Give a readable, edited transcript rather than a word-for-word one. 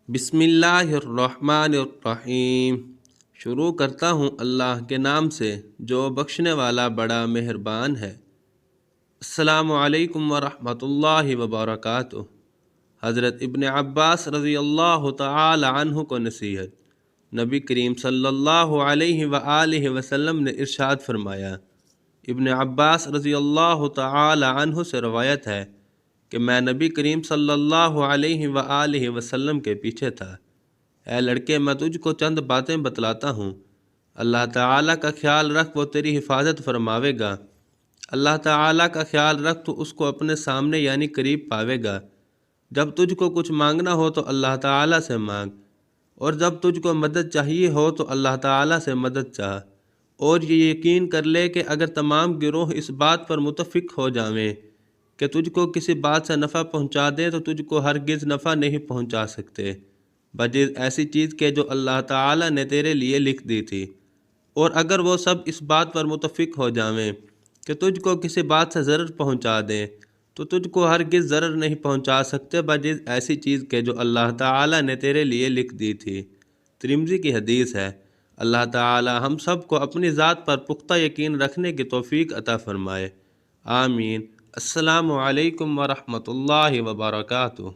بسم اللہ الرحمن الرحیم۔ شروع کرتا ہوں اللہ کے نام سے جو بخشنے والا بڑا مہربان ہے۔ السلام علیکم ورحمۃ اللہ وبرکاتہ۔ حضرت ابن عباس رضی اللہ تعالی عنہ کو نصیحت۔ نبی کریم صلی اللہ علیہ وآلہ وسلم نے ارشاد فرمایا، ابن عباس رضی اللہ تعالی عنہ سے روایت ہے کہ میں نبی کریم صلی اللہ علیہ وآلہ وسلم کے پیچھے تھا۔ اے لڑکے، میں تجھ کو چند باتیں بتلاتا ہوں، اللہ تعالیٰ کا خیال رکھ، وہ تیری حفاظت فرماوے گا۔ اللہ تعالیٰ کا خیال رکھ تو اس کو اپنے سامنے یعنی قریب پاوے گا۔ جب تجھ کو کچھ مانگنا ہو تو اللہ تعالیٰ سے مانگ، اور جب تجھ کو مدد چاہیے ہو تو اللہ تعالیٰ سے مدد چاہ، اور یہ یقین کر لے کہ اگر تمام گروہ اس بات پر متفق ہو جاویں کہ تجھ کو کسی بات سے نفع پہنچا دیں تو تجھ کو ہرگز نفع نہیں پہنچا سکتے بجز ایسی چیز کے جو اللہ تعالیٰ نے تیرے لیے لکھ دی تھی، اور اگر وہ سب اس بات پر متفق ہو جاویں کہ تجھ کو کسی بات سے ضرر پہنچا دیں تو تجھ کو ہرگز ضرر نہیں پہنچا سکتے بجز ایسی چیز کے جو اللہ تعالیٰ نے تیرے لیے لکھ دی تھی۔ ترمذی کی حدیث ہے۔ اللہ تعالیٰ ہم سب کو اپنی ذات پر پختہ یقین رکھنے کی توفیق عطا فرمائے، آمین۔ السلام علیکم ورحمۃ اللہ وبرکاتہ۔